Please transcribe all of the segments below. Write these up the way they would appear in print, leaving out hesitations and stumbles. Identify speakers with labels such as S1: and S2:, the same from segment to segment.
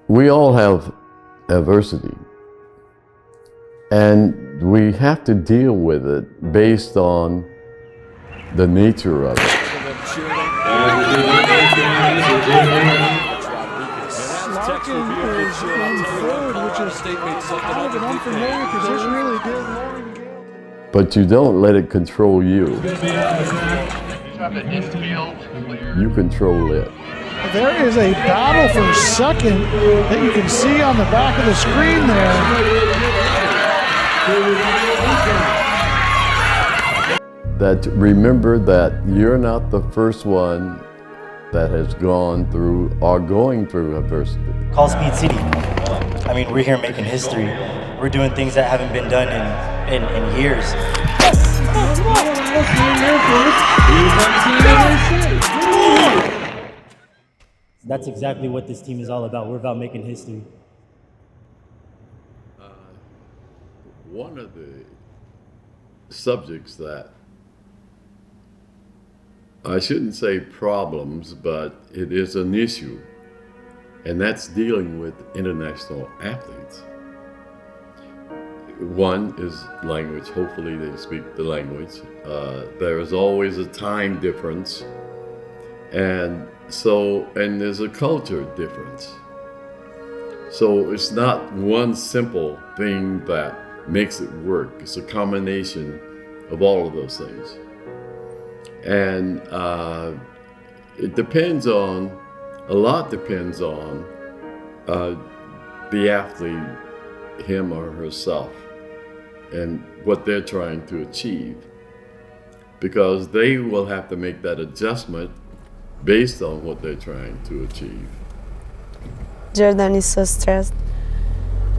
S1: We all have adversity, and we have to deal with it based on the nature of it. But you don't let it control you. You control it.
S2: There is a battle for second that you can see on the back of the screen there.
S1: That remember that you're not the first one that has gone through or going through adversity.
S3: Call Speed City. I mean, we're here making history. We're doing things that haven't been done in years. That's exactly what this team is all about. We're about making history.
S1: One of the subjects that I shouldn't say problems, but it is an issue, and that's dealing with international athletes. One is language. Hopefully they speak the language. There is always a time difference, and there's a culture difference. So it's not one simple thing that makes it work. It's a combination of all of those things. And it depends on, a lot depends on the athlete, him or herself, and what they're trying to achieve. Because they will have to make that adjustment based on what they're trying to achieve.
S4: Jordan is so stressed.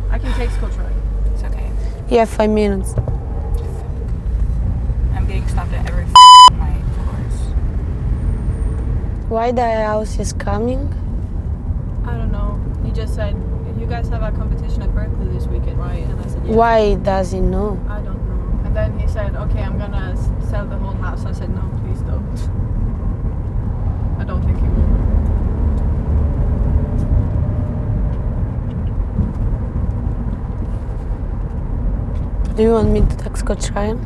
S5: I can text Coach Roy. It's okay.
S4: Yeah, 5 minutes.
S5: I'm getting stopped at every night, of course.
S4: Why the house is coming?
S5: I don't know. He just said, you guys have a competition at Berkeley this weekend, right? And I said, yeah.
S4: Why does he know?
S5: I don't know. And then he said, okay, I'm gonna sell the whole house. I said, no, please don't. I don't think he will.
S4: Do you want me to text Coach Ryan?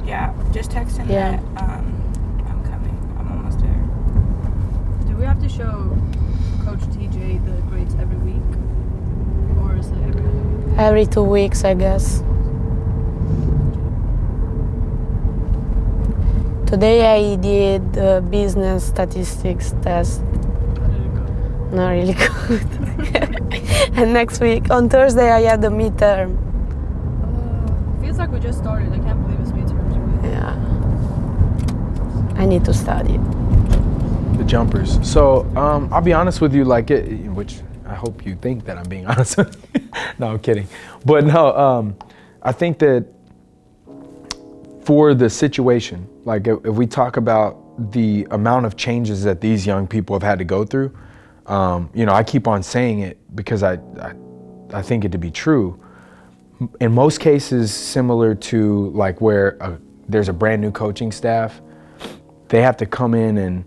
S5: Yeah, just text him
S4: Yeah.
S5: that I'm coming. I'm almost there. Do we have to show Coach TJ the grades every week? Or is it
S4: Every 2 weeks, I guess. Today I did the business statistics test.
S5: How did it go?
S4: Not really good. And next week, on Thursday, I had the midterm.
S5: Feels like we just started. I can't believe it's midterms. Really.
S4: Yeah. I need to study.
S6: The jumpers. So I'll be honest with you, like which I hope you think that I'm being honest with you. No, I'm kidding. But no, I think that for the situation, like if we talk about the amount of changes that these young people have had to go through, I keep on saying it because I think it to be true. In most cases, similar to like where there's a brand new coaching staff, they have to come in and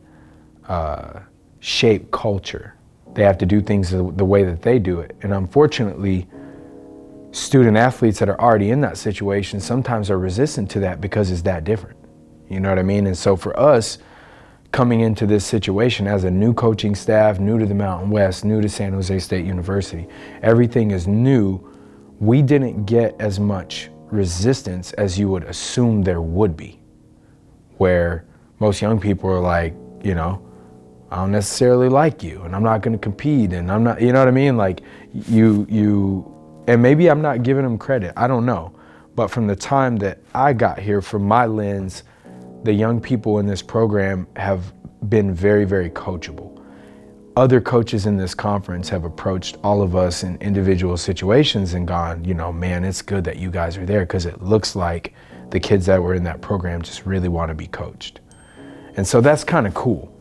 S6: shape culture. They have to do things the way that they do it. And unfortunately, student athletes that are already in that situation sometimes are resistant to that because it's that different. You know what I mean? And so for us, coming into this situation as a new coaching staff, new to the Mountain West, new to San Jose State University, everything is new. We didn't get as much resistance as you would assume there would be, where most young people are like, I don't necessarily like you, and I'm not going to compete, and I'm not, you know what I mean? Like and maybe I'm not giving them credit, I don't know. But from the time that I got here, from my lens, the young people in this program have been very, very coachable. Other coaches in this conference have approached all of us in individual situations and gone, man, it's good that you guys are there because it looks like the kids that were in that program just really want to be coached. And so that's kind of cool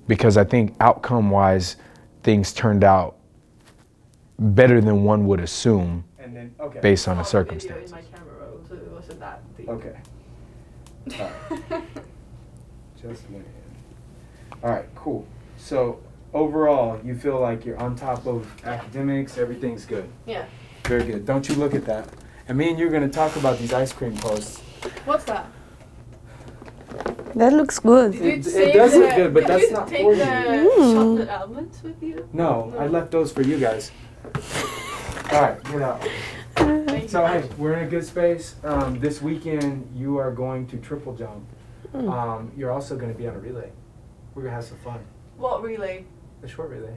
S6: because I think outcome-wise, things turned out better than one would assume based on the circumstances.
S5: In my camera roll, so it wasn't that deep.
S6: Okay. All right. Just a minute. All right, cool. So overall, you feel like you're on top of academics, everything's good.
S5: Yeah.
S6: Very good. Don't you look at that. And me and you are going to talk about these ice cream posts.
S5: What's that?
S4: That looks good.
S6: It does look good, but that's not for you.
S5: Chocolate almonds with you?
S6: No, I left those for you guys. All right, get out. So hey, we're in a good space. This weekend, you are going to triple jump. You're also going to be on a relay. We're going to have some fun.
S5: What relay?
S6: The short relay,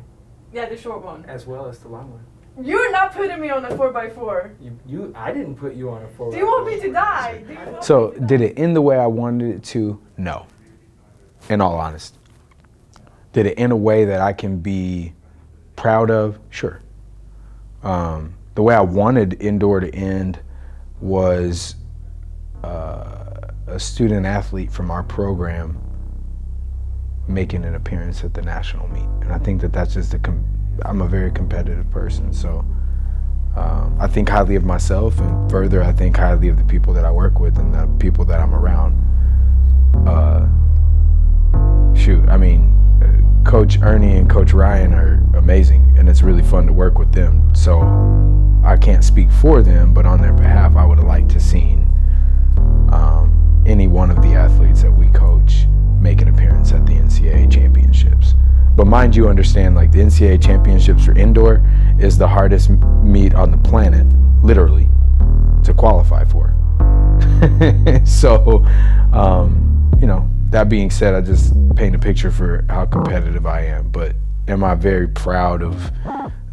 S5: Yeah, the short one.
S6: as well as the long one.
S5: You're not putting me on a 4x4.
S6: I didn't put you on a 4x4.
S5: Do you want me to die?
S6: So, did it end the way I wanted it to? No. In all honesty. Did it end a way that I can be proud of? Sure. The way I wanted indoor to end was a student athlete from our program making an appearance at the national meet. And I think that that's just I'm a very competitive person, so I think highly of myself, and further, I think highly of the people that I work with and the people that I'm around. I mean, Coach Ernie and Coach Ryan are amazing, and it's really fun to work with them. So I can't speak for them, but on their behalf, I would have liked to seen any one of the athletes that we coach make an appearance at the NCAA championships. But mind you, understand, like, the NCAA championships for indoor is the hardest meet on the planet, literally, to qualify for. So, you know, that being said, I just paint a picture for how competitive I am. But am I very proud of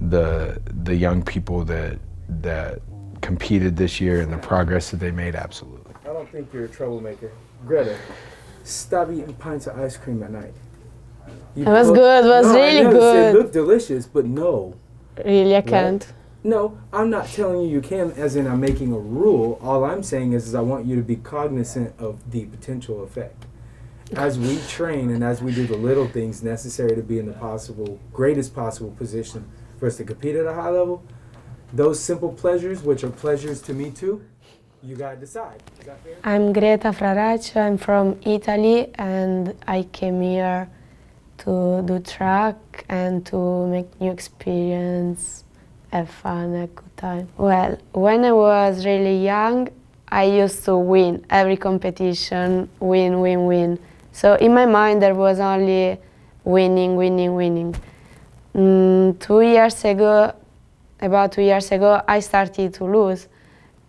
S6: the young people that competed this year and the progress that they made? Absolutely. I don't think you're a troublemaker. Greta, stop eating pints of ice cream at night.
S4: It was good. It was really good.
S6: It looked delicious, but no.
S4: Really, I can't.
S6: No, I'm not telling you can, as in I'm making a rule. All I'm saying is I want you to be cognizant of the potential effect. As we train and as we do the little things necessary to be in the greatest possible position for us to compete at a high level, those simple pleasures, which are pleasures to me too, you gotta decide. Is that fair?
S4: I'm Greta Fraraccio. I'm from Italy, and I came here to do track and to make new experience, have fun, have good time. Well, when I was really young, I used to win every competition, win. So in my mind, there was only winning. 2 years ago, about 2 years ago, I started to lose.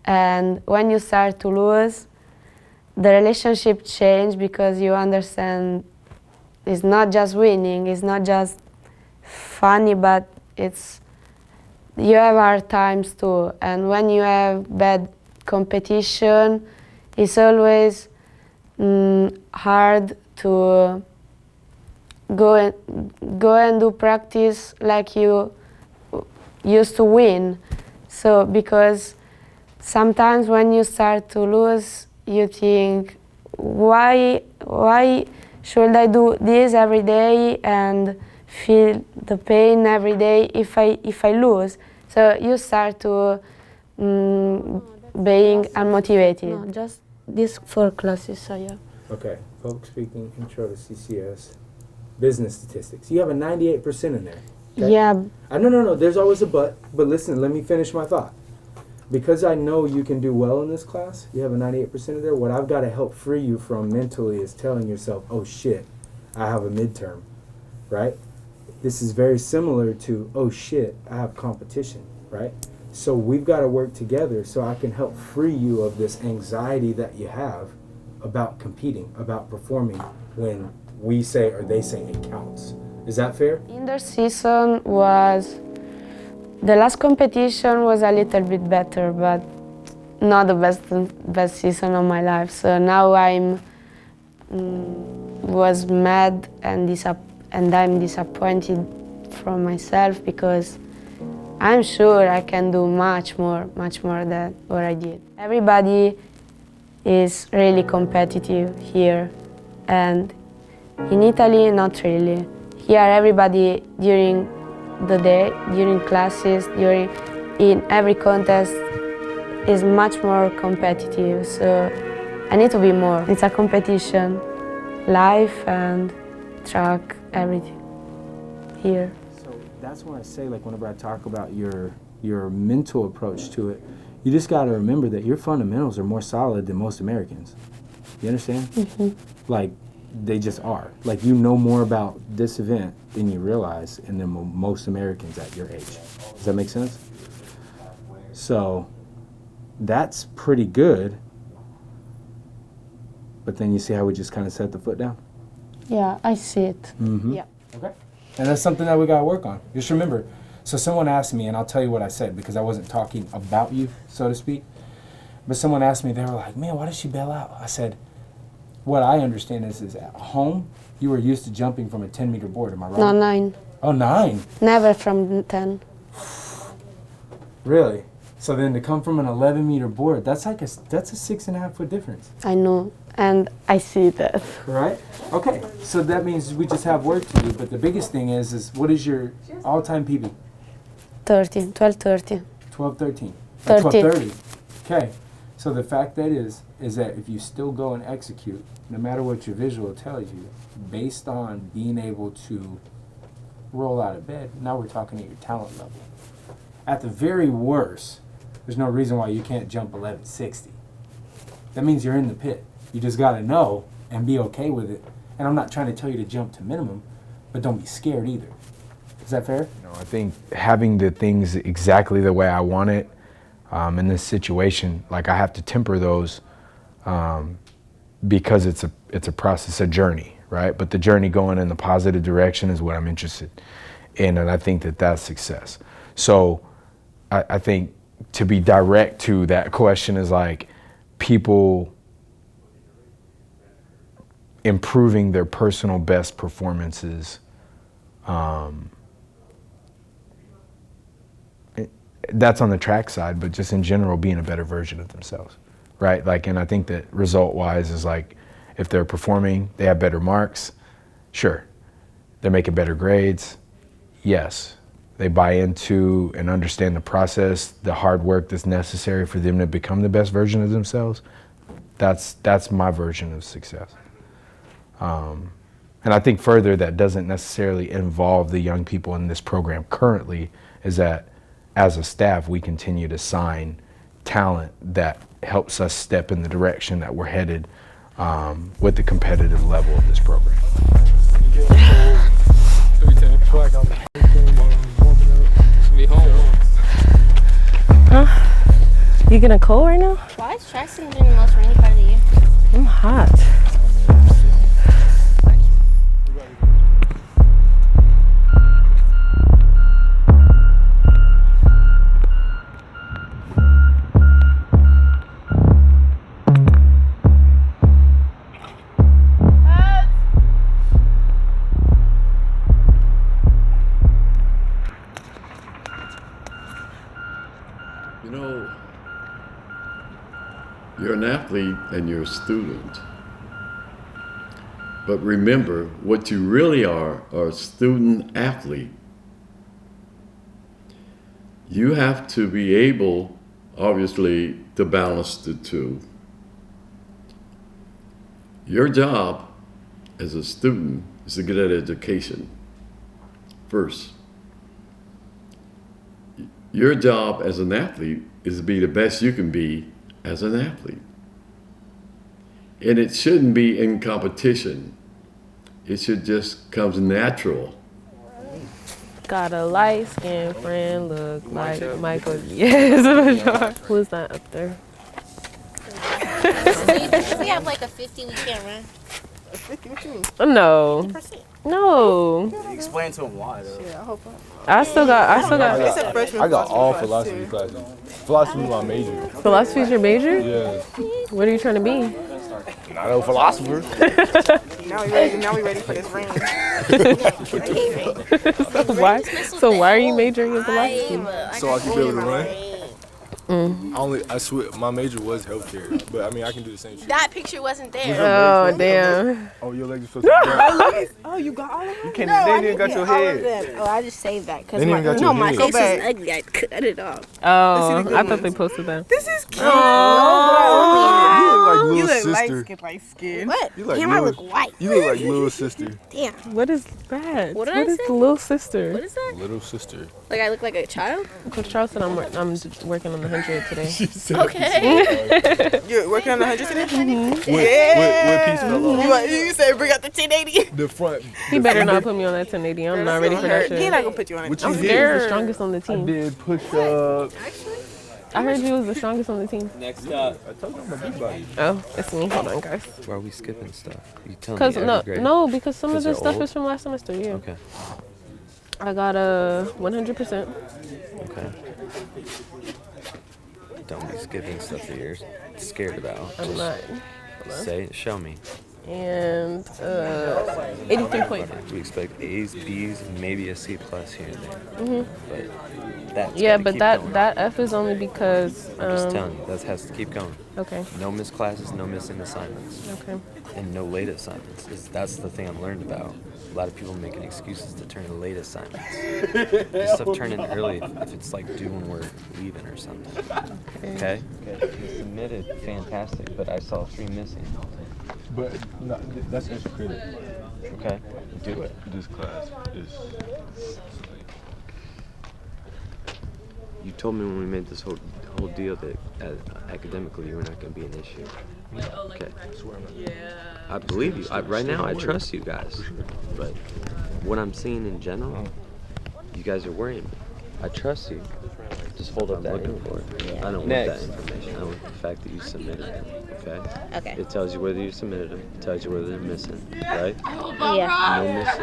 S4: And when you start to lose, the relationship changed, because you understand it's not just winning, it's not just funny, but you have hard times too. And when you have bad competition, it's always hard to go and do practice like you used to win. So because sometimes when you start to lose, you think, why should I do this every day and feel the pain every day if I lose? So you start to being unmotivated. No, just these 4 classes I have.
S6: Okay, public speaking, intro to CCS, business statistics. You have a 98% in there. Okay?
S4: Yeah.
S6: No, there's always a but listen, let me finish my thought. Because I know you can do well in this class, you have a 98% in there, what I've got to help free you from mentally is telling yourself, oh shit, I have a midterm, right? This is very similar to, oh shit, I have competition, right? So we've got to work together so I can help free you of this anxiety that you have about competing, about performing when we say or they say it counts. Is that fair?
S4: Indoor season the last competition was a little bit better, but not the best season of my life. So now was mad and I'm disappointed from myself, because I'm sure I can do much more than what I did. Everybody is really competitive here, and in Italy, not really. Here, everybody during the day, during classes, in every contest is much more competitive. So I need to be more. It's a competition, life and track, everything. here.
S6: So that's why I say, like, whenever I talk about your mental approach to it, you just got to remember that your fundamentals are more solid than most Americans. You understand? Like, they just are. Like, you know more about this event than you realize, and than most Americans at your age. Does that make sense? So that's pretty good. But then you see how we just kind of set the foot down?
S4: Yeah, I see it.
S5: Yeah.
S6: Okay. And that's something that we got to work on. Just remember, so someone asked me, and I'll tell you what I said because I wasn't talking about you, so to speak. But someone asked me, they were like, man, why did she bail out? I said, what I understand is at home, you were used to jumping from a 10-meter board, am I right?
S4: No, 9.
S6: Oh, 9?
S4: Never from 10.
S6: Really? So then to come from an 11-meter board, that's a 6.5 foot difference.
S4: I know, and I see that.
S6: Right? Okay, so that means we just have work to do, but the biggest thing is what is your all-time PB?
S4: 13, 12:30.
S6: 12:13.
S4: 13.
S6: 12:30. Okay, so the fact that is that if you still go and execute, no matter what your visual tells you, based on being able to roll out of bed, now we're talking at your talent level. At the very worst, there's no reason why you can't jump 1160. That means you're in the pit. You just got to know and be okay with it. And I'm not trying to tell you to jump to minimum, but don't be scared either. Is that fair? You know, I think having the things exactly the way I want it in this situation, like I have to temper those because it's a process, a journey, right? But the journey going in the positive direction is what I'm interested in, and I think that that's success. So I think to be direct to that question is like people improving their personal best performances. That's on the track side, but just in general being a better version of themselves, right? Like, and I think that result-wise is like if they're performing, they have better marks, sure. They're making better grades, yes. They buy into and understand the process, the hard work that's necessary for them to become the best version of themselves. That's my version of success. And I think further that doesn't necessarily involve the young people in this program currently, is that as a staff, we continue to sign talent that helps us step in the direction that we're headed with the competitive level of this program.
S7: Huh? You getting cold right now?
S8: Why is track season during the most rainy part of the year?
S7: I'm hot.
S1: You know, you're an athlete and you're a student. But remember, what you really are a student athlete. You have to be able, obviously, to balance the two. Your job as a student is to get an education first. Your job as an athlete is to be the best you can be as an athlete. And it shouldn't be in competition. It should just come natural.
S7: Got a light-skinned friend, look like Michael. Yes, for sure. Who's that up there?
S8: If we have like a 50, we can't run.
S5: A 50? What you mean?
S7: No.
S8: 50%.
S7: No.
S3: Explain to him why, though.
S5: Yeah, I hope
S7: I still got.
S5: It's a freshman
S9: I got all
S5: philosophy
S9: philosophy
S5: class,
S9: classes. Philosophy is my major.
S7: Philosophy's your major?
S9: Yeah.
S7: What are you trying to be?
S9: Not a philosopher.
S5: too. Now we ready for this rain.
S7: So why are you majoring in philosophy?
S9: So I can be able to run. My major was healthcare, but I mean I can do the same shit.
S8: That picture wasn't there.
S7: Oh damn.
S9: Oh, your legs are supposed to be down.
S5: Oh, you got all of them?
S9: You can't. They didn't even got your head.
S8: Oh, I just saved that because
S9: They didn't even got your
S8: my
S9: head.
S8: face
S5: Go
S8: is
S5: back.
S8: ugly. I cut it off.
S7: Oh, I thought they posted that.
S5: This is cute.
S9: You look like little
S10: You look
S9: sister.
S10: light skin.
S8: What?
S9: You like
S8: Damn, I
S9: little-
S8: look white.
S9: You look like little sister.
S8: Damn.
S7: What is that?
S8: What did I
S7: is
S8: say?
S7: the little sister?
S8: What is that?
S9: Little sister.
S8: Like I look like a child?
S7: Coach Charles said I'm working on the 100 today.
S8: Okay.
S10: You're working on the 100 today?
S9: What piece fell off?
S10: You said bring out the 1080.
S9: The front.
S7: He better not put me on that 1080. I'm not ready for that
S10: He
S7: shit.
S10: not gonna put you on it.
S9: What you
S7: I'm
S9: did?
S7: scared. The strongest on the
S9: I
S7: team.
S9: did push-ups.
S7: I heard you was the strongest on the team.
S11: Next up.
S9: I told you I'm a big body.
S7: Oh, it's me. Hold on, guys.
S11: Why are we skipping stuff? You tell me.
S7: Cause
S11: every
S7: no,
S11: grade.
S7: no, because some of
S11: 'Cause
S7: this
S11: they're
S7: stuff
S11: old?
S7: is from last semester. Yeah.
S11: Okay.
S7: I got a 100%.
S11: Okay. Don't be skipping stuff that you're scared about.
S7: I'm
S11: Just
S7: not.
S11: say it. Show me.
S7: And 83.5.
S11: We expect A's, B's, maybe a C plus here and there. But that's
S7: Yeah,
S11: gotta
S7: but
S11: keep
S7: that
S11: going.
S7: that F is only because.
S11: I'm just telling you, that has to keep going.
S7: Okay.
S11: No missed classes, no missing assignments,
S7: Okay.
S11: and no late assignments. That's the thing I've learned about. A lot of people making excuses to turn in late assignments. This stuff turn in early if it's like due when we're leaving or something. Okay? You submitted fantastic, but I saw 3 missing.
S9: But no, that's extra credit.
S11: Okay? Do it.
S9: This class is.
S11: You told me when we made this whole deal that academically you were not going to be an issue. Okay. I believe you. Right now, I trust you guys. But what I'm seeing in general, you guys are worrying me. I trust you. Just hold up that info. I don't want that information. I want the fact that you submitted them. Okay?
S8: Okay.
S11: It tells you whether you submitted them. It tells you whether they're missing. Right?
S8: Yeah.
S11: No misses.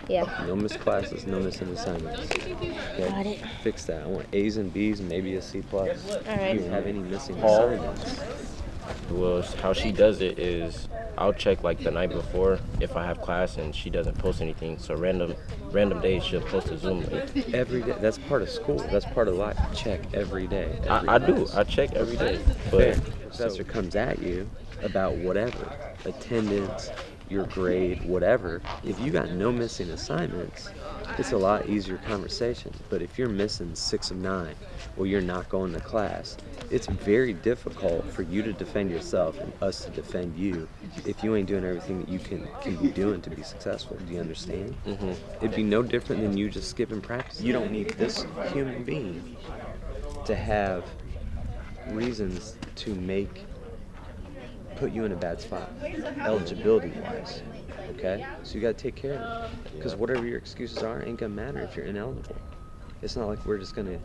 S8: Yeah.
S11: No missed classes, no missing assignments. Okay?
S8: Got it.
S11: Fix that. I want A's and B's, maybe a C plus.
S8: right.
S11: Do you have any missing
S12: Paul.
S11: assignments?
S12: Well, how she does it is I'll check like the night before if I have class and she doesn't post anything. So random days she'll post a Zoom link.
S11: Every day. That's part of school. That's part of life. Check every day.
S12: I do. I check every day. But
S11: The professor comes at you about whatever, attendance, your grade, whatever. If you got no missing assignments, it's a lot easier conversation. But if you're missing 6 of 9, or you're not going to class, it's very difficult for you to defend yourself and us to defend you if you ain't doing everything that you can be doing to be successful. Do you understand?
S12: Mm-hmm.
S11: It'd be no different than you just skipping practice. You don't need this human being to have reasons to put you in a bad spot, eligibility wise. Okay? So you gotta take care of it. Because whatever your excuses are ain't gonna matter if you're ineligible. It's not like we're just gonna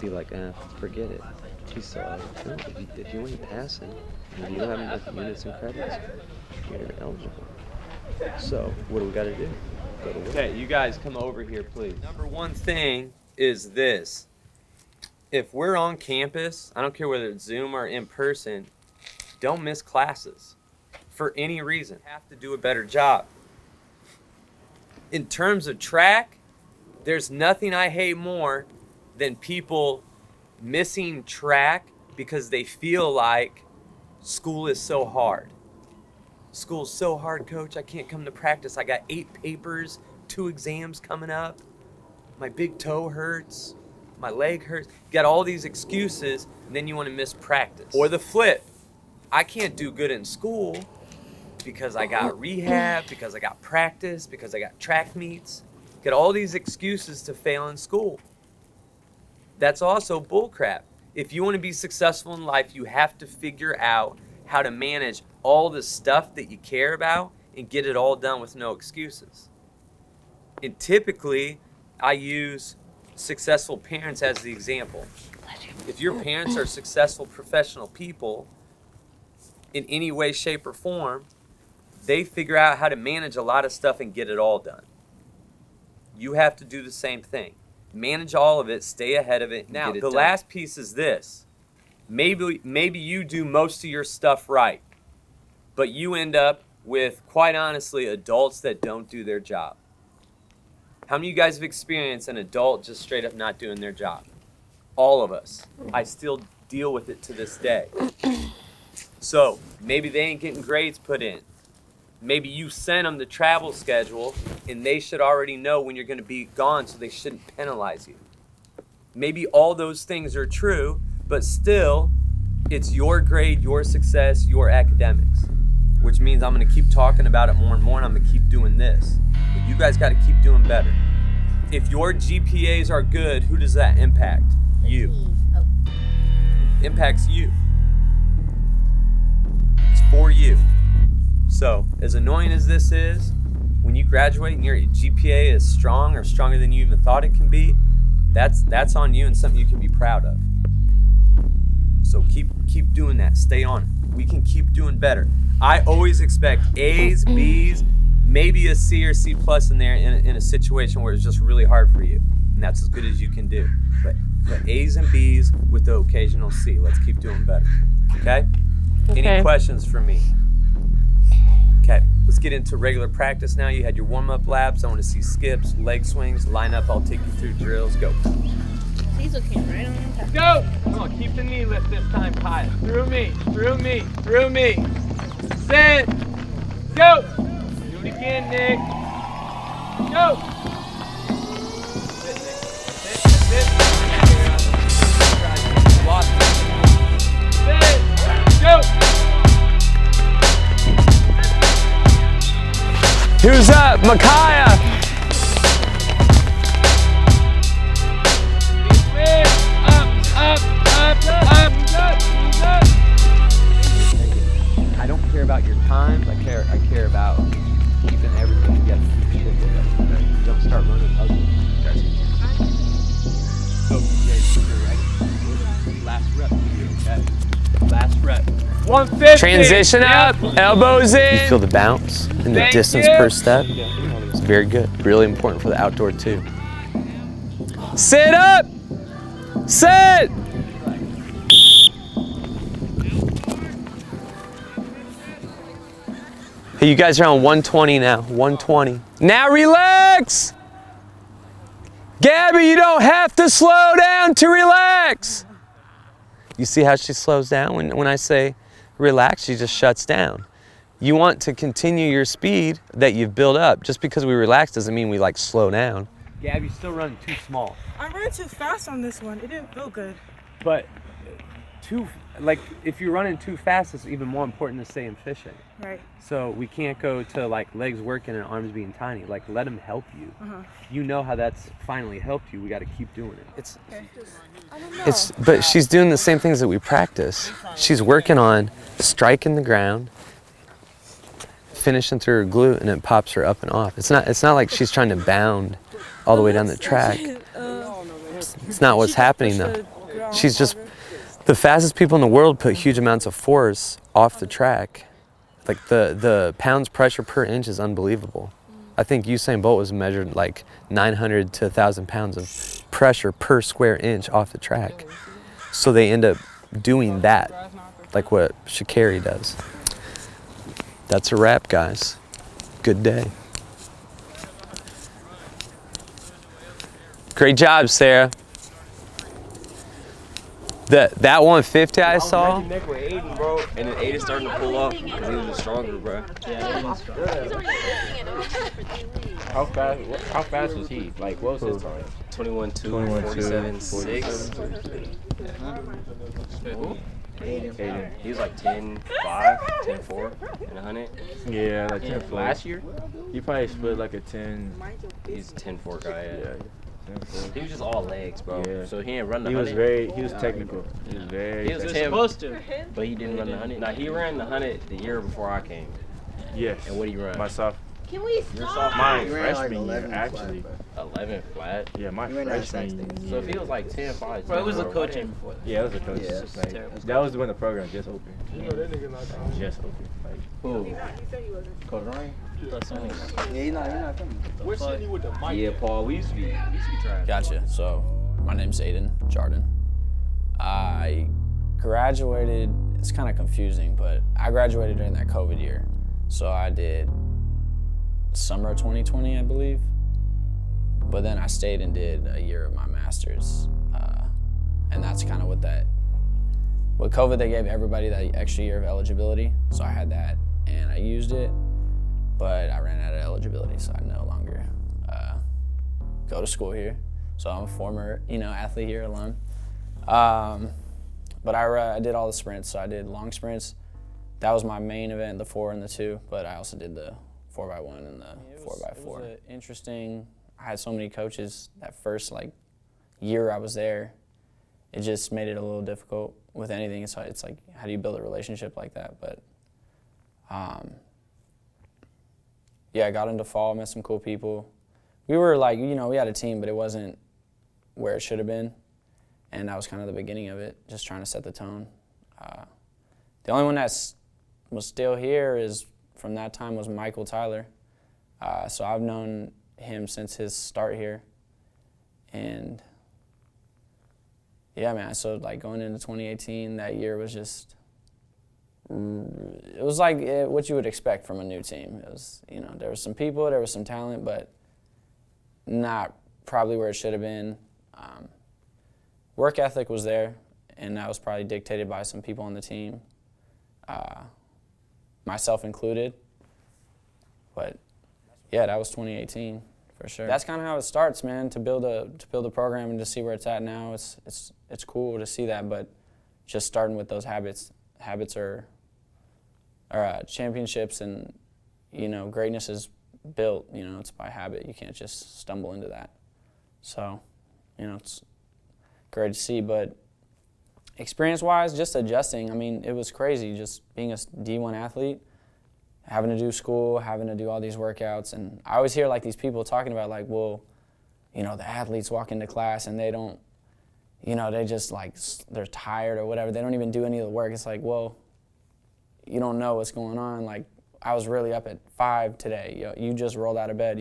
S11: be like, forget it. He's still out. No, if you ain't passing, if you don't have enough units and credits, you're eligible. So what do we gotta do? Go to work. Okay, you guys come over here, please. Number one thing is this. If we're on campus, I don't care whether it's Zoom or in person, don't miss classes for any reason. Have to do a better job. In terms of track, there's nothing I hate more than people missing track because they feel like school is so hard. School's so hard, coach. I can't come to practice. I got 8 papers, 2 exams coming up. My big toe hurts. My leg hurts. You got all these excuses, and then you want to miss practice. Or the flip. I can't do good in school because I got rehab, because I got practice, because I got track meets. Got all these excuses to fail in school. That's also bullcrap. If you want to be successful in life, you have to figure out how to manage all the stuff that you care about and get it all done with no excuses. And typically, I use successful parents as the example. If your parents are successful professional people in any way, shape, or form, they figure out how to manage a lot of stuff and get it all done. You have to do the same thing. Manage all of it, stay ahead of it. Now, the last piece is this. Maybe you do most of your stuff right, but you end up with, quite honestly, adults that don't do their job. How many of you guys have experienced an adult just straight up not doing their job? All of us. I still deal with it to this day. So maybe they ain't getting grades put in. Maybe you sent them the travel schedule and they should already know when you're going to be gone, so they shouldn't penalize you. Maybe all those things are true, but still,
S13: It's your grade, your success, your academics, which means I'm going to keep talking about it more and more, and I'm going to keep doing this. But you guys got to keep doing better. If your GPAs are good, who does that impact? You. Impacts you. It's for you. So, as annoying as this is, when you graduate and your GPA is strong or stronger than you even thought it can be, that's on you and something you can be proud of. So keep doing that. Stay on it. We can keep doing better. I always expect A's, B's, maybe a C or C plus in there in a situation where it's just really hard for you. And that's as good as you can do. But A's and B's with the occasional C. Let's keep doing better. Okay? Any questions for me? Okay, let's get into regular practice now. You had your warm-up laps. I want to see skips, leg swings, line up. I'll take you through drills. Go.
S8: He's looking right on him.
S13: Go! Come on, keep the knee lift this time, Kyle. Through me, through me, through me. Sit. Go! Do it again, Nick. Go! Sit, Nick. Sit. Lost it. Sit. Go! Who's up? Micaiah! I don't care about your times. I care about keeping everything together. Keep shit together. Don't start running ugly. So, you're ready. Last rep, okay? Last rep. 150.
S14: Transition up, elbows in. You feel the bounce and the distance per step. It's very good. Really important for the outdoor too. Sit up. Sit. Hey, you guys are on 120 now. 120. Now relax. Gabby, you don't have to slow down to relax. You see how she slows down when I say relax, she just shuts down. You want to continue your speed that you've built up. Just because we relax doesn't mean we like slow down.
S13: Gab, you're still running too small.
S10: I ran too fast on this one. It didn't feel good.
S13: But if you're running too fast, it's even more important to stay efficient.
S10: Right.
S13: So we can't go to like legs working and arms being tiny. Like let them help you. You know how that's finally helped you. We got to keep doing it.
S14: But she's doing the same things that we practice. She's working on striking the ground, finishing through her glute, and it pops her up and off. It's not like she's trying to bound all the way down the track. It's not what's happening though. She's just, the fastest people in the world put huge amounts of force off the track. Like the pounds pressure per inch is unbelievable. I think Usain Bolt was measured like 900 to 1,000 pounds of pressure per square inch off the track. So they end up doing that, like what Sha'Carri does. That's a wrap, guys. Good day. Great job, Sarah. That 150 I saw.
S12: Nick with Aiden, bro, and then Aiden starting to pull up because he was just stronger, bro.
S9: How fast was he? Like, what was his time?
S12: 21-2, 47-6.
S9: Aiden.
S12: He was like 10-5, 10-4, and 100.
S9: Yeah, like 10-4.
S12: Last year?
S9: He probably split like a 10.
S12: He's a 10-4 guy.
S9: Yeah.
S12: He was just all legs, bro.
S9: Yeah.
S12: So he didn't run the
S9: 100.
S12: He
S9: was technical. He was very
S12: He was
S9: technical.
S12: supposed to, but he didn't run the 100. Now, he ran the 100 the year before I came.
S9: Yes.
S12: And what did he run?
S9: My sophomore.
S8: Can we stop?
S9: My freshman year, actually.
S12: 11 flat.
S9: Yeah, my freshman year.
S12: So if he was like 10-5.
S5: Bro, it was the coaching before.
S9: Yeah, it was the coach.
S5: Yeah,
S9: like, that was when the program just opened. You know, that nigga not just opened. Like,
S12: who? Coach Ryan?
S15: Yeah, you're not coming.
S12: We're sitting you with the mic. Yeah, Paul, we used to be trying.
S16: Gotcha. So, my name's Aiden Jardin. I graduated, it's kind of confusing, but I graduated during that COVID year. So I did summer 2020, I believe. But then I stayed and did a year of my master's. And that's kind of what with COVID, they gave everybody that extra year of eligibility. So I had that and I used it, but I ran out of eligibility. So I no longer go to school here. So I'm a former, athlete here, alum. But I did all the sprints. So I did long sprints. That was my main event, the 4 and the 2. But I also did the 4x1 and the 4x4. It was interesting. I had so many coaches that first year I was there. It just made it a little difficult with anything. So it's like, how do you build a relationship like that? But yeah, I got into fall, met some cool people. We were we had a team, but it wasn't where it should have been. And that was kind of the beginning of it, just trying to set the tone. The only one that was still here is from that time was Michael Tyler. So I've known him since his start here. And yeah, man, so going into 2018, that year was just, it was what you would expect from a new team. It was, there was some people, there was some talent, but not probably where it should have been. Work ethic was there, and that was probably dictated by some people on the team, myself included. But yeah, that was 2018 for sure. That's kind of how it starts, man. To build a program and to see where it's at now, it's cool to see that. But just starting with those habits are championships, and greatness is built. It's by habit. You can't just stumble into that. So, it's great to see. But experience-wise, just adjusting. I mean, it was crazy just being a D1 athlete, having to do school, having to do all these workouts. And I always hear these people talking about the athletes walk into class and they don't, they just they're tired or whatever. They don't even do any of the work. It's well, you don't know what's going on. I was really up at 5 today. You just rolled out of bed,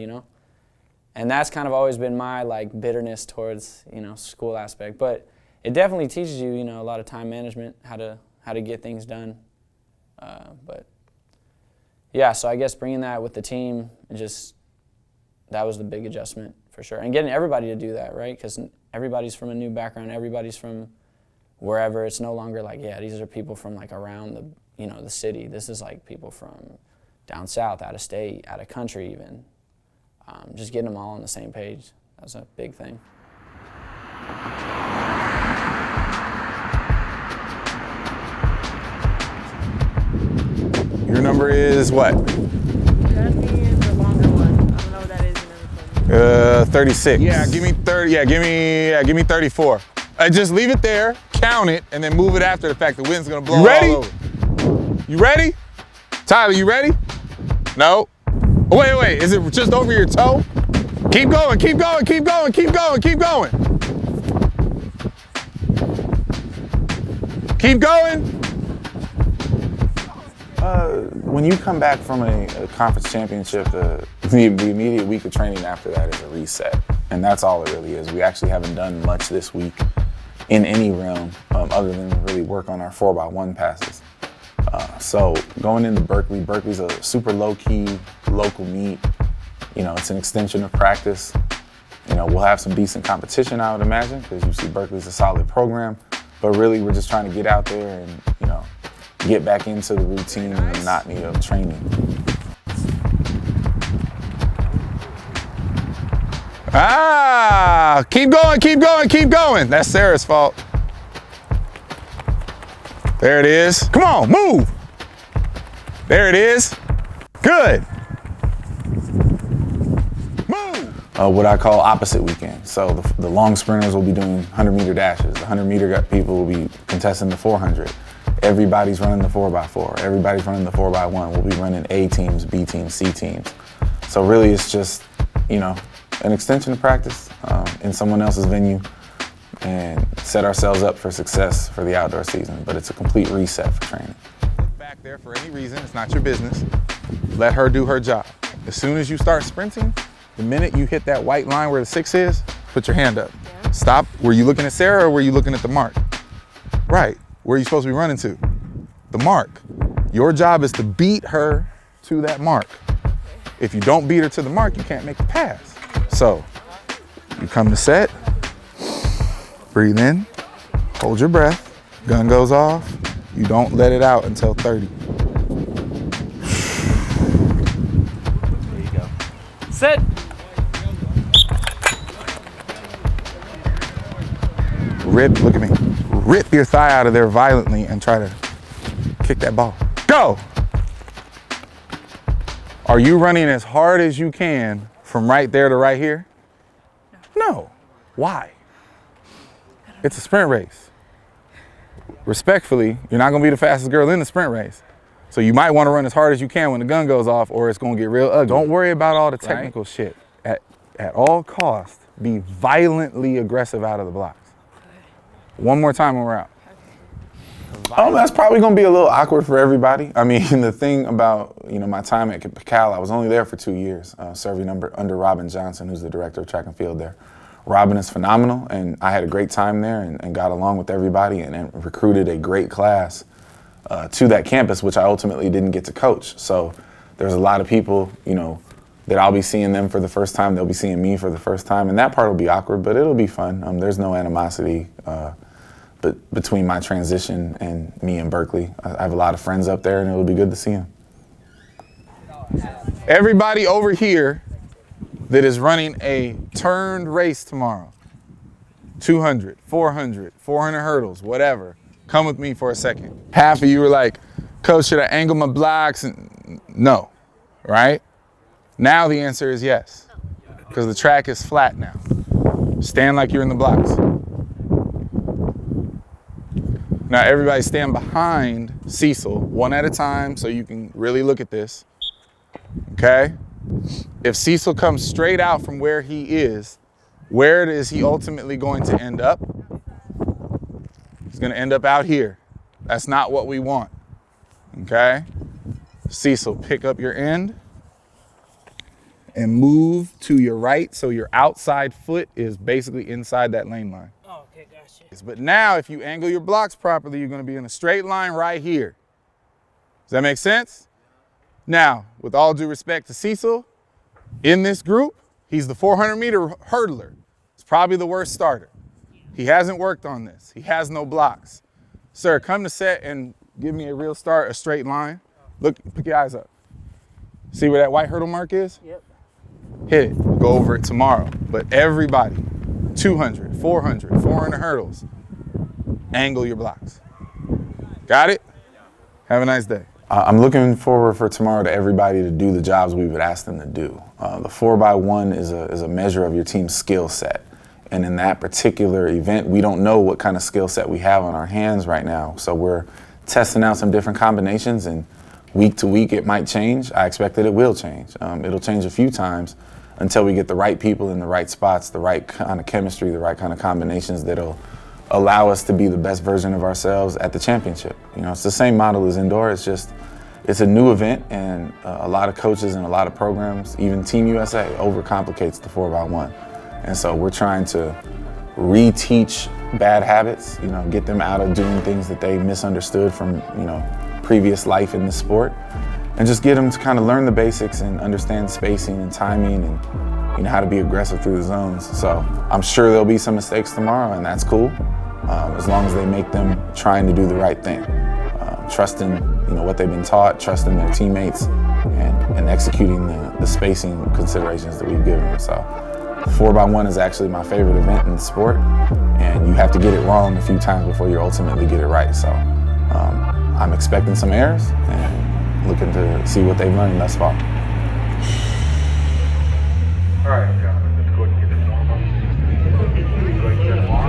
S16: And that's kind of always been my bitterness towards, school aspect. But it definitely teaches you, a lot of time management, how to get things done. But yeah, so I guess bringing that with the team, that was the big adjustment for sure. And getting everybody to do that, right? Because everybody's from a new background, everybody's from wherever. It's no longer these are people from around the city. This is people from down south, out of state, out of country even. Just getting them all on the same page, that was a big thing.
S17: Your number is what?
S7: The longer one. I don't know what that is.
S17: 36. Yeah, give me 30. Yeah, give me 34. Just leave it there, count it, and then move it after the fact. The wind's gonna blow all over. You ready? Tyler, you ready? No. Oh, wait. Is it just over your toe? Keep going, keep going, keep going, keep going, keep going. Keep going. When you come back from a conference championship, the immediate week of training after that is a reset. And that's all it really is. We actually haven't done much this week in any realm other than really work on our 4x1 passes. So going into Berkeley's a super low-key local meet. It's an extension of practice. We'll have some decent competition, I would imagine, because you see Berkeley's a solid program. But really, we're just trying to get out there and, get back into the routine and the monotony of training. Keep going, keep going, keep going. That's Sarah's fault. There it is. Come on, move. There it is. Good. Move. What I call opposite weekend. So the long sprinters will be doing 100-meter dashes. The 100-meter people will be contesting the 400. Everybody's running the 4x4. Everybody's running the 4x1. We'll be running A teams, B teams, C teams. So really it's just, an extension of practice in someone else's venue and set ourselves up for success for the outdoor season. But it's a complete reset for training. Look back there for any reason, it's not your business. Let her do her job. As soon as you start sprinting, the minute you hit that white line where the 6 is, put your hand up. Yeah. Stop. Were you looking at Sarah or were you looking at the mark? Right. Where are you supposed to be running to? The mark. Your job is to beat her to that mark. If you don't beat her to the mark, you can't make the pass. So you come to set, breathe in, hold your breath, gun goes off, you don't let it out until 30.
S16: There you go. Set.
S17: Rip, look at me. rip your thigh out of there violently and try to kick that ball. Go! Are you running as hard as you can from right there to right here? No. Why? It's a sprint race. Respectfully, you're not gonna be the fastest girl in the sprint race. So you might wanna run as hard as you can when the gun goes off or it's gonna get real ugly. Don't worry about all the technical shit. At all costs, be violently aggressive out of the blocks. One more time when we're out. That's probably gonna be a little awkward for everybody. I mean, the thing about my time at Cal, I was only there for 2 years, serving under Robin Johnson, who's the director of track and field there. Robin is phenomenal, and I had a great time there and got along with everybody and recruited a great class to that campus, which I ultimately didn't get to coach. So there's a lot of people, that I'll be seeing them for the first time. They'll be seeing me for the first time, and that part will be awkward, but it'll be fun. There's no animosity between my transition and me in Berkeley. I have a lot of friends up there, and it'll be good to see them. Everybody over here that is running a turned race tomorrow, 200, 400, 400 hurdles, whatever, come with me for a second. Half of you were like, Coach, should I angle my blocks? And no, right? Now the answer is yes, because the track is flat now. Stand like you're in the blocks. Now everybody stand behind Cecil, one at a time, so you can really look at this, okay? If Cecil comes straight out from where he is, where is he ultimately going to end up? He's gonna end up out here. That's not what we want, okay? Cecil, pick up your end and move to your right so your outside foot is basically inside that lane line.
S15: Oh, okay, gotcha.
S17: But now if you angle your blocks properly, you're gonna be in a straight line right here. Does that make sense? Now, with all due respect to Cecil, in this group, he's the 400-meter hurdler. It's probably the worst starter. He hasn't worked on this. He has no blocks. Sir, come to set and give me a real start, a straight line. Look, pick your eyes up. See where that white hurdle mark is?
S15: Yep.
S17: Hit it, we'll go over it tomorrow. But everybody, 200, 400, 400 hurdles, angle your blocks. Got it? Have a nice day. I'm looking forward for tomorrow to everybody to do the jobs we would ask them to do. The 4x1 is a measure of your team's skill set. And in that particular event, we don't know what kind of skill set we have on our hands right now. So we're testing out some different combinations, and week to week it might change. I expect that it will change. It'll change a few times until we get the right people in the right spots, the right kind of chemistry, the right kind of combinations that'll allow us to be the best version of ourselves at the championship. It's the same model as indoor. It's just, it's a new event, and a lot of coaches and a lot of programs, even Team USA, overcomplicates the 4x1. And so we're trying to reteach bad habits, get them out of doing things that they misunderstood from, previous life in the sport, and just get them to kind of learn the basics and understand spacing and timing and how to be aggressive through the zones. So I'm sure there'll be some mistakes tomorrow, and that's cool, as long as they make them trying to do the right thing, trusting what they've been taught, trusting their teammates, and executing the spacing considerations that we've given them. So 4x1 is actually my favorite event in the sport, and you have to get it wrong a few times before you ultimately get it right. So I'm expecting some errors and looking to see what they've learned thus far. All right, let's go ahead and get this warm up. Go ahead and get it warm.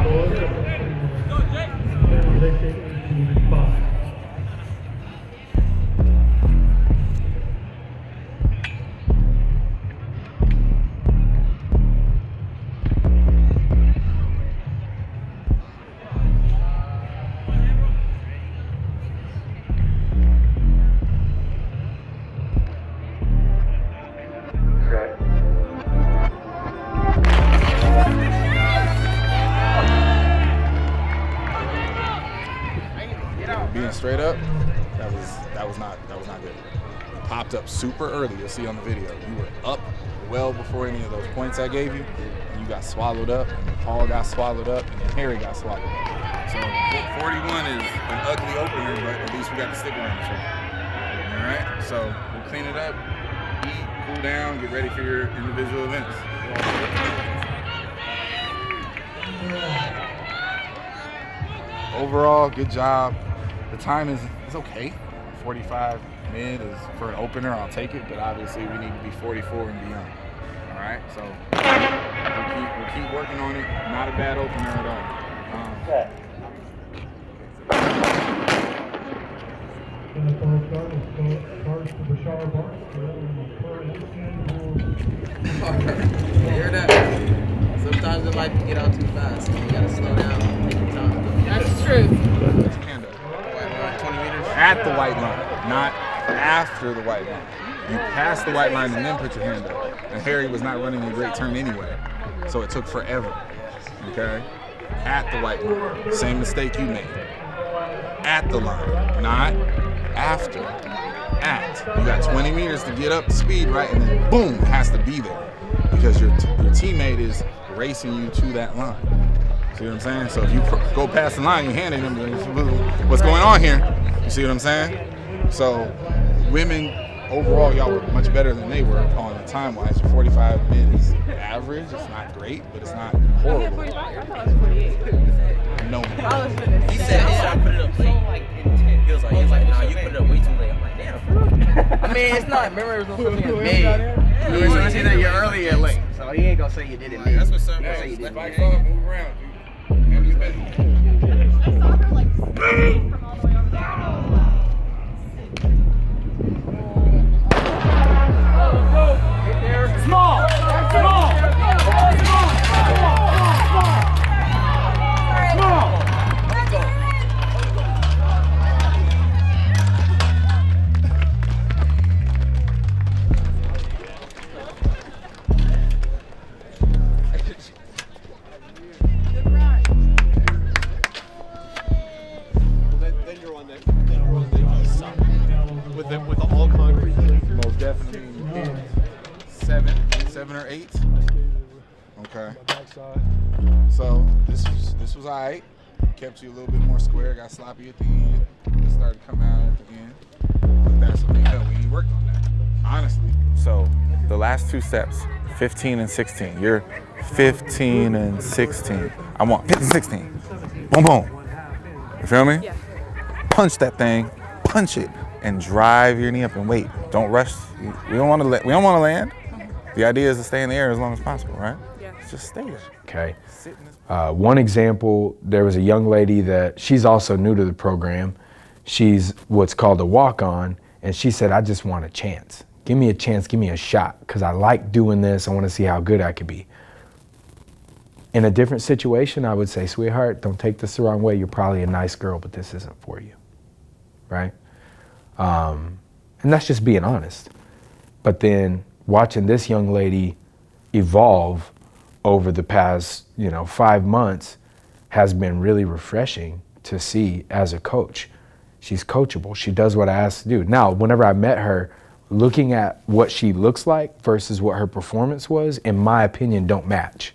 S17: Being straight up, that was not good. You popped up super early. You'll see on the video. You were up well before any of those points I gave you, and you got swallowed up, and Paul got swallowed up, and then Harry got swallowed up. So 41 is an ugly opener, but at least we got to stick around each other. All right, so we'll clean it up, eat, cool down, get ready for your individual events. overall, good job. The time is okay. 45 mid is for an opener. I'll take it, but obviously we need to be 44 and beyond. All right, so we'll keep working on it. Not a bad opener at all.
S15: You hear that? Sometimes in life you get out too fast. You gotta slow down and take your time.
S5: That's true.
S17: Hand up. 20 meters at the white line, not after the white line. You pass the white line and then put your hand up. And Harry was not running a great turn anyway, so it took forever. Okay? At the white line. Same mistake you made. At the line, not after. At. You got 20 meters to get up to speed, right? And then boom, it has to be there because your teammate is racing you to that line. See what I'm saying? So if you go past the line, you hand it them, what's going on here? You see what I'm saying? So women, overall, y'all were much better than they were on the time-wise. Your 45 mid is average. It's not great, but it's not horrible.
S5: 45? I thought it was 48.
S17: No.
S15: He said, I put it up late. He was like, nah, you put it up way too late. I'm like, damn. I mean, it's not. Remember, it was something that's made. Remember, he said that you're early and late. So he ain't gonna say you did it late. That's what's up. Say you did it late.
S17: Move around, dude.
S18: With the all concrete.
S17: Most definitely hit 7 or 8. Okay. So this was alright. Kept you a little bit more square. Got sloppy at the end. It started to come out at the end. But that's what we ain't worked on that. Honestly. So the last 2 steps, 15 and 16. You're 15 and 16. I want 15, 16. Boom, boom. You feel me?
S5: Yeah.
S17: Punch that thing. Punch it. And drive your knee up and wait. Don't rush. We don't want to land. The idea is to stay in the air as long as possible, right? Yeah. Just stay there.
S6: Okay. One example, there was a young lady that she's also new to the program. She's what's called a walk-on, and she said, I just want a chance. Give me a chance, give me a shot, because I like doing this. I want to see how good I could be. In a different situation, I would say, sweetheart, don't take this the wrong way. You're probably a nice girl, but this isn't for you, right? And that's just being honest. But then watching this young lady evolve over the past, 5 months has been really refreshing to see as a coach. She's coachable. She does what I asked to do. Now, whenever I met her, looking at what she looks like versus what her performance was, in my opinion, don't match.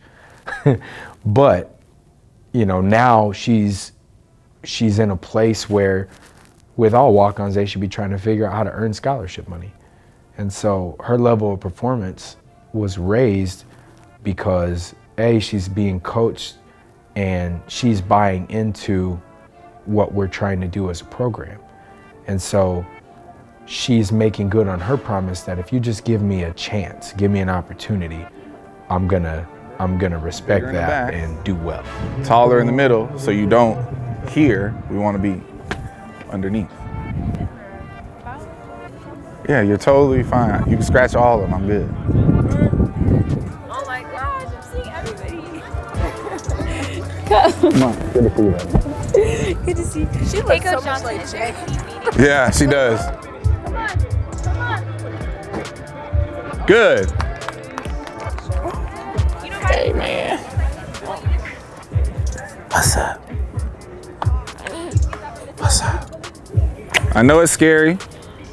S6: But, now she's in a place where with all walk-ons, they should be trying to figure out how to earn scholarship money. And so her level of performance was raised because A, she's being coached and she's buying into what we're trying to do as a program. And so she's making good on her promise that if you just give me a chance, give me an opportunity, I'm gonna respect that and do well.
S17: Taller in the middle, so you don't hear. We want to be underneath. Yeah, you're totally fine. You can scratch all of them. I'm good.
S5: Oh my gosh, I'm seeing everybody.
S17: Come on, good to see you.
S5: Good to see you. She looks so much like Jackie.
S17: Yeah, she does.
S5: Come on, come on.
S17: Good.
S5: Hey, man.
S17: What's up? What's up? I know it's scary.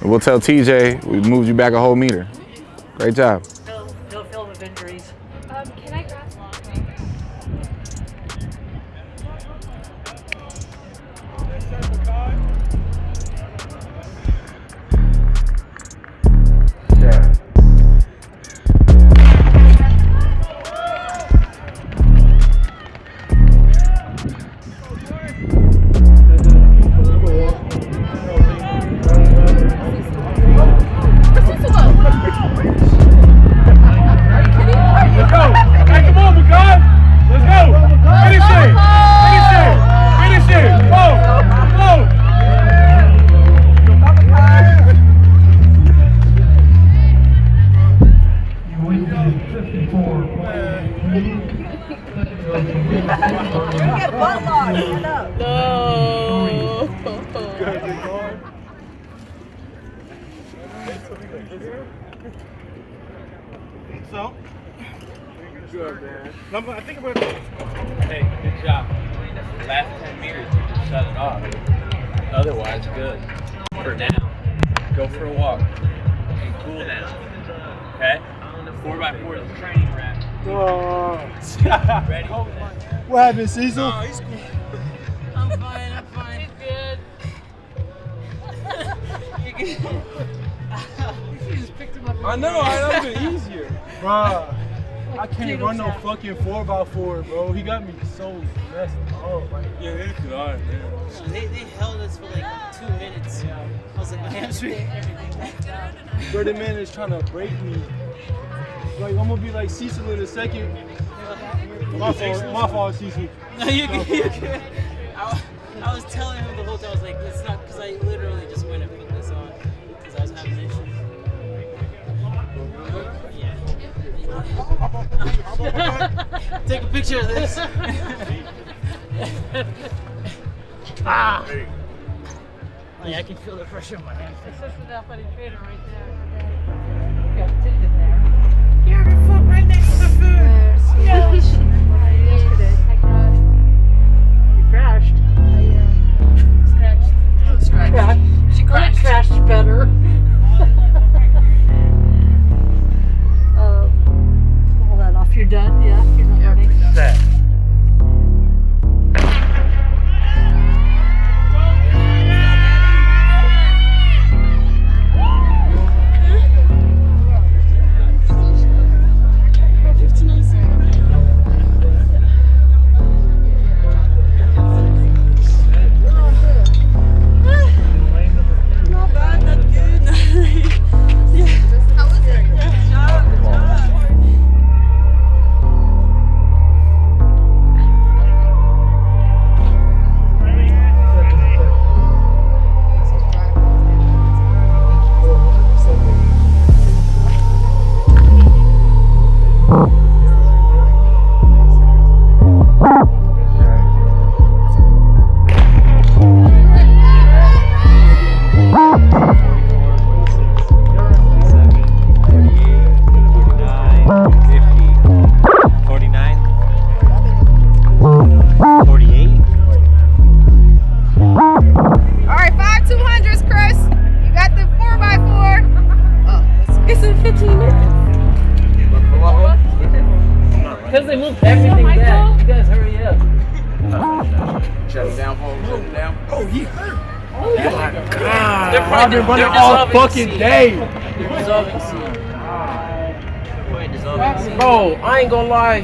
S17: We'll tell TJ we moved you back a whole meter. Great job.
S15: He'll feel with injuries.
S5: Can I grab
S17: Yeah.
S5: Stand up.
S7: No.
S18: So? Good, man. No, I think about it.
S9: Hey, good job. Last 10 meters, you can shut it off. Otherwise, good. For now, go for a walk and cool down. Okay? 4x4 is a training rack. Ready?
S18: What happened, Cecil?
S15: No, he's cool. I'm fine. He's good. You're good. You just picked him up.
S18: I know, that would be easier. Bruh, I can't run no fucking 4x4, bro. He got me so messed up. Like, yeah, it's good, man.
S15: They held us for like 2 minutes. I was like, my hamstring.
S18: Bro, the man is trying to break me. Like, I'm gonna be like Cecil in a second. My fault, Cecil.
S15: No, you're good. I was telling him the whole time, I was like, it's not, because I literally just went and put this on because I was having issues. Yeah. Take a picture of this. Ah! Like, I can feel the pressure on my hands.
S5: This is the funny trainer right there. Yeah, take it there.
S10: You have your foot right next to the food. No.
S5: You crashed. Scratched. She crashed better. Pull that off. You're done? Yeah? You're not ready?
S9: Set.
S15: Because they moved everything back. You guys hurry up.
S9: Shut it down, folks. Shut it down.
S18: Oh, he hurt.
S15: Oh my God.
S18: I've been running all fucking day.
S15: They're dissolving soon.
S9: Bro, I ain't gonna lie.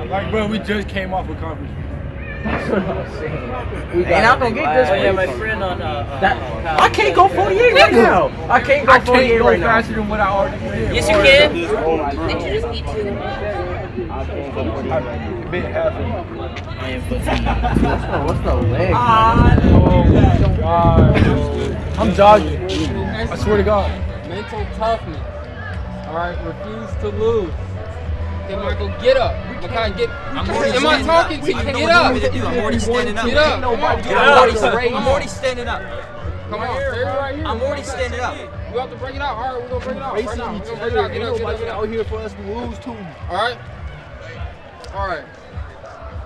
S18: Like, bro, we just came off a conference.
S9: Ain't not gonna get this.
S15: Oh yeah, my friend on
S9: I can't go 48 right now. I can't go 48 right now.
S18: Faster than what I already did.
S15: Yes, you can.
S8: Did you just eat two?
S18: I bit half of
S15: I am
S9: What's the leg?
S18: Oh, God. I'm jogging. I swear to God.
S19: Mental toughness. All right, refuse to lose. Okay, Michael, get up. Makai, get. Am I talking to you? Get up.
S15: I'm already standing up.
S19: Get up.
S15: I'm already standing up.
S19: Come on, stay right here.
S15: I'm already standing up.
S19: We have to break it out. All right, we're gonna break it out right now. We're gonna break it out. Get up.
S18: out here for us to lose too.
S19: All right. All right.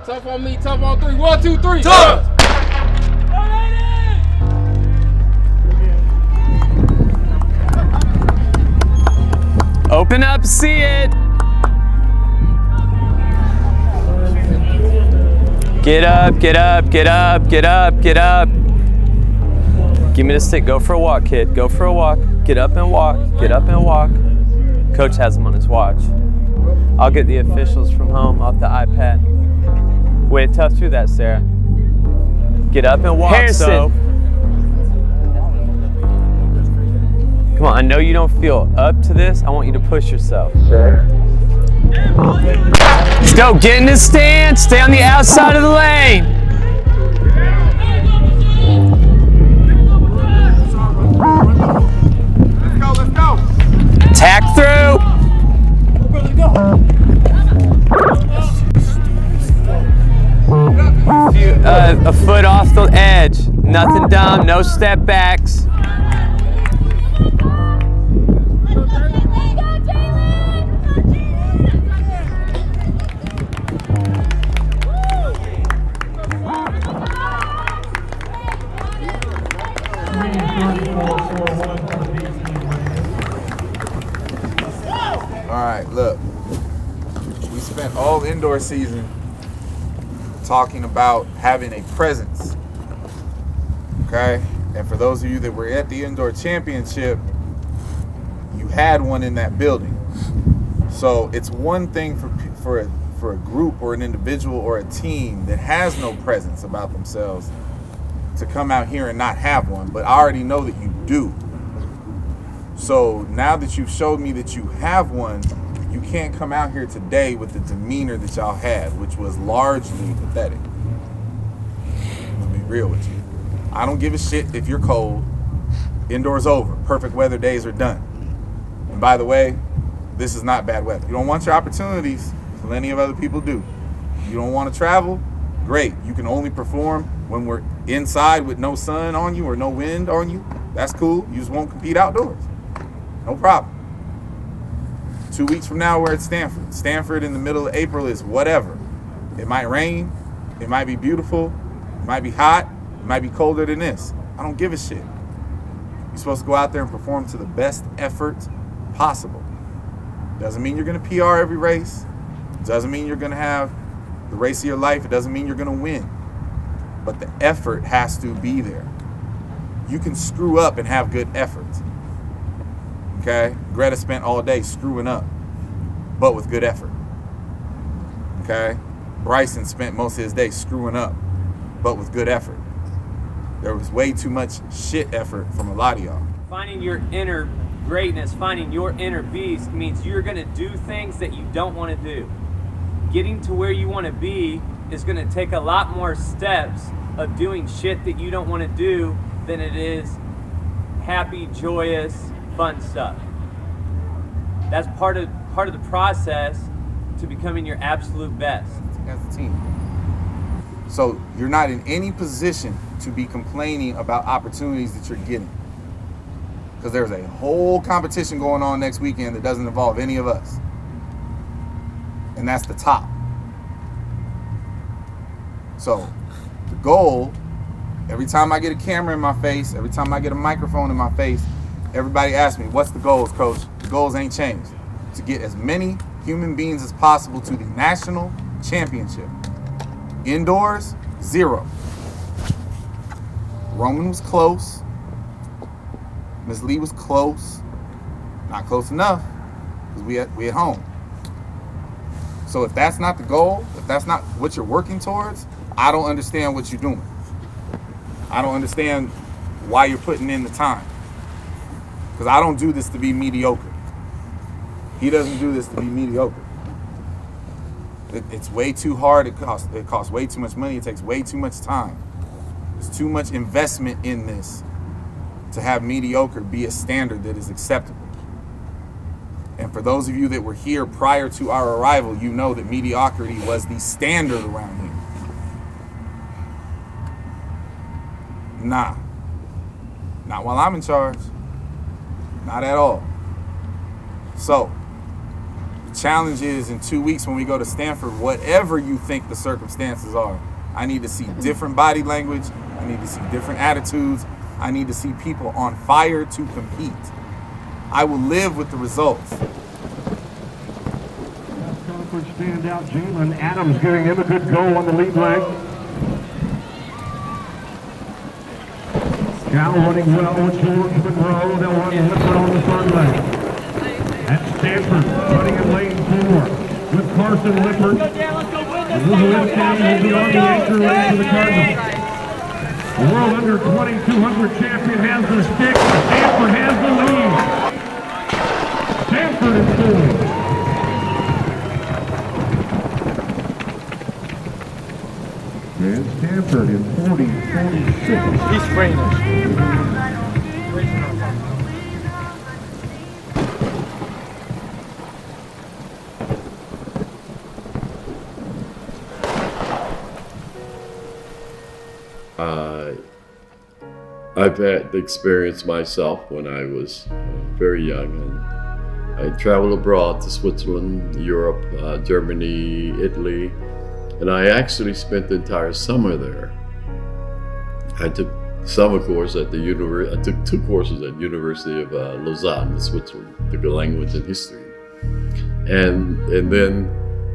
S19: Tough on me. Tough on three. 1, 2, 3.
S15: Tough.
S14: Open up, see it. Get up, get up, get up, get up, get up. Give me the stick, go for a walk, kid. Go for a walk. Get up and walk, get up and walk. Coach has him on his watch. I'll get the officials from home off the iPad. Way tough through that, Sarah. Get up and walk, Harrison. So. Come on, I know you don't feel up to this. I want you to push yourself. Let's go, get in the stand. Stay on the outside of the lane.
S18: Let's go.
S14: Tack through. A foot off the edge. Nothing dumb, no step backs.
S17: All right, look. We spent all indoor season talking about having a presence. Okay? And for those of you that were at the indoor championship, you had one in that building. So it's one thing for a group or an individual or a team that has no presence about themselves to come out here and not have one, but I already know that you do. So now that you've showed me that you have one, you can't come out here today with the demeanor that y'all had, which was largely pathetic. I'm gonna be real with you. I don't give a shit if you're cold. Indoors over. Perfect weather days are done. And by the way, this is not bad weather. You don't want your opportunities. Plenty of other people do. You don't want to travel? Great. You can only perform when we're inside with no sun on you or no wind on you. That's cool. You just won't compete outdoors. No problem. 2 weeks from now, we're at Stanford. Stanford in the middle of April is whatever. It might rain. It might be beautiful. It might be hot. It might be colder than this. I don't give a shit. You're supposed to go out there and perform to the best effort possible. Doesn't mean you're going to PR every race. Doesn't mean you're going to have the race of your life. It doesn't mean you're going to win. But the effort has to be there. You can screw up and have good effort. Okay? Greta spent all day screwing up, but with good effort. Okay? Bryson spent most of his day screwing up, but with good effort. There was way too much shit effort from a lot of y'all.
S13: Finding your inner greatness, finding your inner beast means you're going to do things that you don't want to do. Getting to where you want to be is going to take a lot more steps of doing shit that you don't want to do than it is happy, joyous, fun stuff. That's part of the process to becoming your absolute best.
S17: As a team. So you're not in any position to be complaining about opportunities that you're getting. Because there's a whole competition going on next weekend that doesn't involve any of us. And that's the top. So the goal, every time I get a camera in my face, every time I get a microphone in my face, everybody asks me, what's the goals, coach? The goals ain't changed. To get as many human beings as possible to the national championship. Indoors, 0. Roman was close. Ms. Lee was close. Not close enough, because we at home. So if that's not the goal, if that's not what you're working towards, I don't understand what you're doing. I don't understand why you're putting in the time. Because I don't do this to be mediocre. He doesn't do this to be mediocre. It's way too hard. It costs way too much money. It takes way too much time. There's too much investment in this to have mediocre be a standard that is acceptable. And for those of you that were here prior to our arrival, you know that mediocrity was the standard around here. Nah. Not while I'm in charge. Not at all. So, the challenge is in 2 weeks when we go to Stanford, whatever you think the circumstances are, I need to see different body language. I need to see different attitudes. I need to see people on fire to compete. I will live with the results.
S20: Conference standout Jalen Adams giving him a good go on the lead leg. Cal running well with George Monroe. They'll run Lippert on the third leg. At Stanford, running in lane 4 with Carson Lippert. Elizabeth County will be on the anchor lane for the Cardinals. The World Under 2200 champion has the stick. Stanford has the lead. Stanford is forward. And Stanford in 40-46.
S2: He's spraying it.
S1: I've had the experience myself when I was very young, and I traveled abroad to Switzerland, Europe, Germany, Italy, and I actually spent the entire summer there. I took summer course at the I took 2 courses at University of Lausanne in Switzerland, took a language and history. And then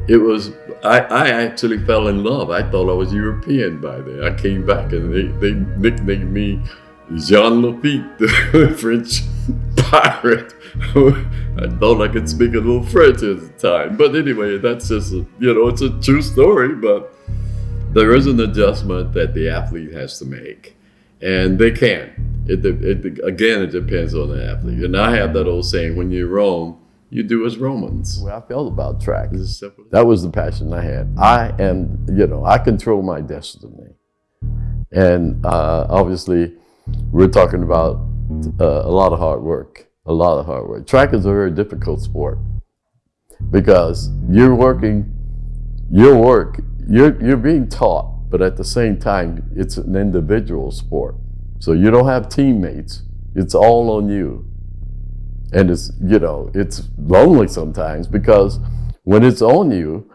S1: it was, I actually fell in love. I thought I was European by then. I came back and they nicknamed me Jean Lafitte, the French pirate. I thought I could speak a little French at the time. But anyway, that's just, it's a true story, but there is an adjustment that the athlete has to make. And they can. Again, it depends on the athlete. And I have that old saying, when you're Rome, you do as Romans. Well, I felt about track. That was the passion I had. I control my destiny. And obviously, we're talking about a lot of hard work. Track is a very difficult sport because you're being taught, but at the same time, it's an individual sport. So you don't have teammates. It's all on you. And it's lonely sometimes because when it's on you,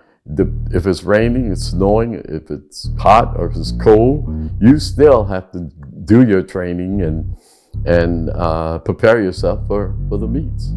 S1: if it's raining, it's snowing, if it's hot or if it's cold, you still have to do your training and prepare yourself for the meets.